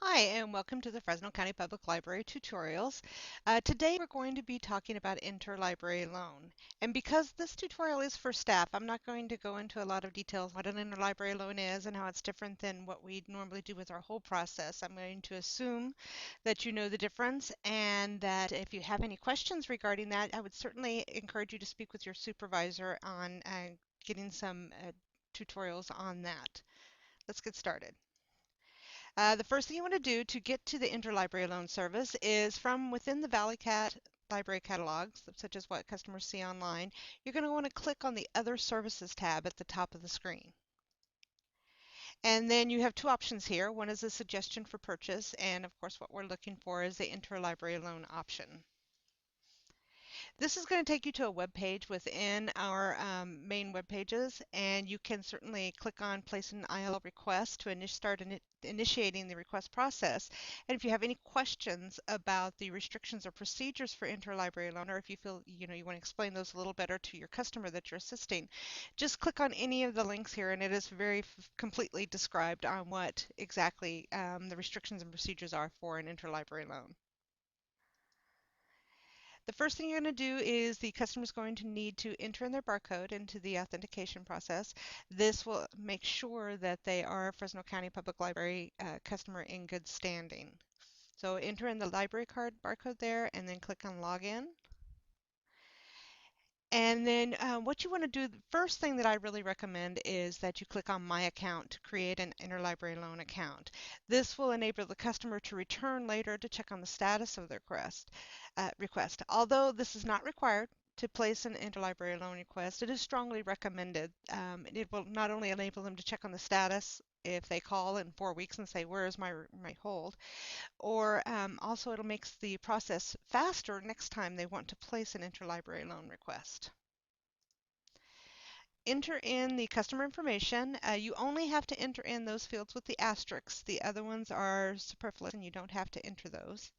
Hi, and welcome to the Fresno County Public Library tutorials. Today we're going to be talking about interlibrary loan. And because this tutorial is for staff, I'm not going to go into a lot of details what an interlibrary loan is and how it's different than what we normally do with our whole process. I'm going to assume that you know the difference and that if you have any questions regarding that, I would certainly encourage you to speak with your supervisor on getting some tutorials on that. Let's get started. The first thing you want to do to get to the interlibrary loan service is from within the ValleyCat library catalogs, such as what customers see online, you're going to want to click on the Other Services tab at the top of the screen. And then you have two options here. One is a suggestion for purchase, and of course what we're looking for is the interlibrary loan option. This is going to take you to a web page within our main web pages, and you can certainly click on place an IL request to start initiating the request process. And if you have any questions about the restrictions or procedures for interlibrary loan, or if you feel you want to explain those a little better to your customer that you're assisting, just click on any of the links here, and it is very completely described on what exactly the restrictions and procedures are for an interlibrary loan. The first thing you're going to do is the customer is going to need to enter in their barcode into the authentication process. This will make sure that they are a Fresno County Public Library customer in good standing. So enter in the library card barcode there and then click on login. And then what you want to do, the first thing that I really recommend is that you click on My Account to create an interlibrary loan account. This will enable the customer to return later to check on the status of their request. Although this is not required to place an interlibrary loan request, it is strongly recommended. It will not only enable them to check on the status if they call in 4 weeks and say, where is my hold? Or also it'll make the process faster next time they want to place an interlibrary loan request. Enter in the customer information. You only have to enter in those fields with the asterisks. The other ones are superfluous and you don't have to enter those.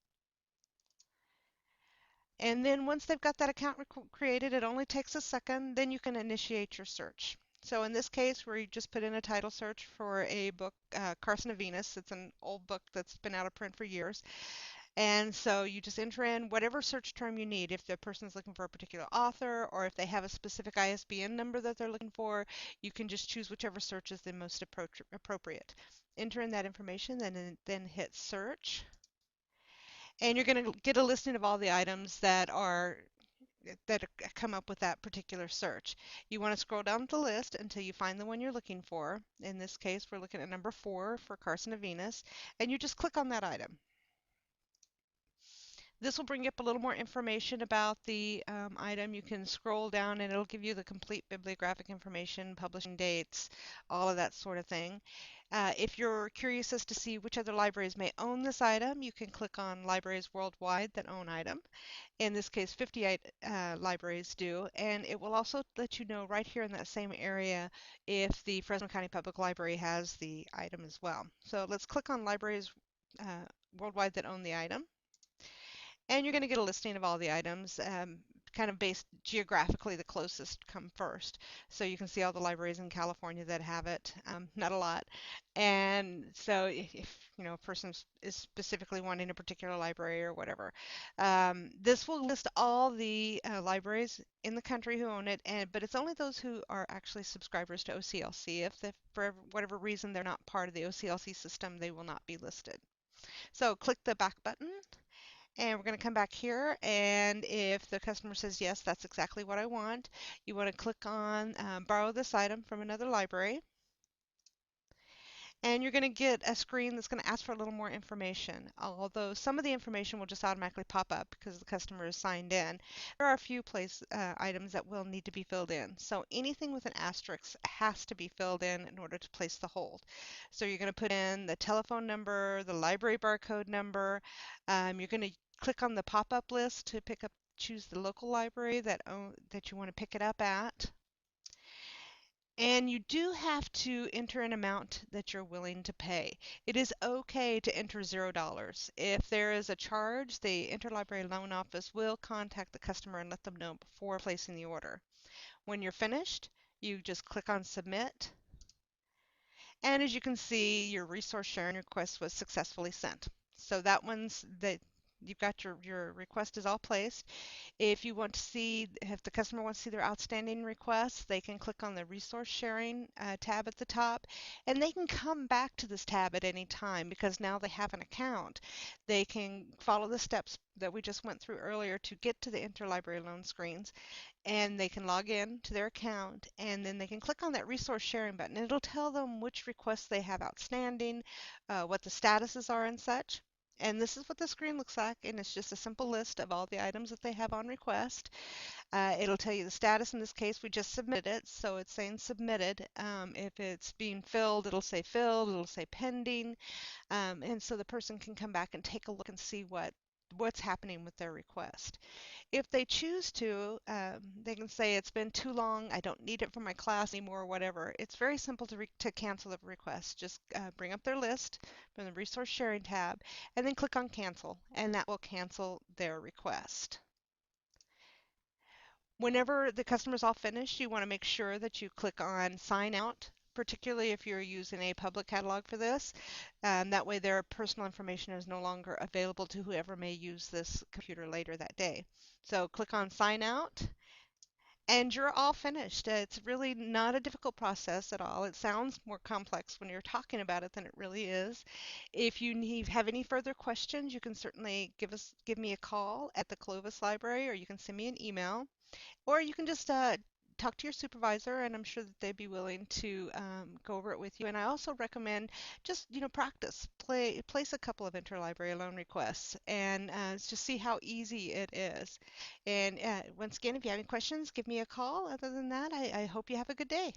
And then once they've got that account created, it only takes a second, then you can initiate your search. So in this case, where you just put in a title search for a book, Carson of Venus, it's an old book that's been out of print for years. And so you just enter in whatever search term you need. If the person is looking for a particular author or if they have a specific ISBN number that they're looking for, you can just choose whichever search is the most appropriate. Enter in that information and then hit search. And you're going to get a listing of all the items that come up with that particular search. You want to scroll down the list until you find the one you're looking for. In this case, we're looking at number 4 for Carson of Venus, and you just click on that item. This will bring up a little more information about the item. You can scroll down and it'll give you the complete bibliographic information, publishing dates, all of that sort of thing. If you're curious as to see which other libraries may own this item, you can click on libraries worldwide that own item. In this case, 58 libraries do, and it will also let you know right here in that same area if the Fresno County Public Library has the item as well. So let's click on libraries worldwide that own the item. And you're going to get a listing of all the items, kind of based geographically, the closest come first. So you can see all the libraries in California that have it, not a lot. And so if a person is specifically wanting a particular library or whatever, this will list all the libraries in the country who own it, but it's only those who are actually subscribers to OCLC. If for whatever reason they're not part of the OCLC system, they will not be listed. So click the back button and we're going to come back here, and if the customer says, yes, that's exactly what I want, you want to click on borrow this item from another library. And you're going to get a screen that's going to ask for a little more information. Although some of the information will just automatically pop up because the customer is signed in, there are a few items that will need to be filled in. So anything with an asterisk has to be filled in order to place the hold. So you're going to put in the telephone number, the library barcode number. You're going to click on the pop-up list to choose the local library that you want to pick it up at. And you do have to enter an amount that you're willing to pay. It is okay to enter $0. If there is a charge, the Interlibrary Loan Office will contact the customer and let them know before placing the order. When you're finished, you just click on Submit, And as you can see, your resource sharing request was successfully sent. So that one's that you've got your request is all placed. If you want to see, if the customer wants to see their outstanding requests, they can click on the resource sharing tab at the top, and they can come back to this tab at any time because now they have an account. They can follow the steps that we just went through earlier to get to the interlibrary loan screens, and they can log in to their account, and then they can click on that resource sharing button. It'll tell them which requests they have outstanding, what the statuses are and such. And this is what the screen looks like, and it's just a simple list of all the items that they have on request. It'll tell you the status. In this case, we just submitted it, so it's saying submitted. If it's being filled, it'll say pending, and so the person can come back and take a look and see what's happening with their request. If they choose to, they can say it's been too long, I don't need it for my class anymore, or whatever. It's very simple to cancel the request. Just bring up their list from the resource sharing tab and then click on cancel, and that will cancel their request. Whenever the customer's all finished, you want to make sure that you click on sign out, particularly if you're using a public catalog for this. That way their personal information is no longer available to whoever may use this computer later that day. So click on sign out and you're all finished. It's really not a difficult process at all. It sounds more complex when you're talking about it than it really is. If you have any further questions, you can certainly give me a call at the Clovis Library, or you can send me an email. Or you can just talk to your supervisor, and I'm sure that they'd be willing to go over it with you. And I also recommend just practice, place a couple of interlibrary loan requests, and just see how easy it is. And once again, if you have any questions, give me a call. Other than that, I hope you have a good day.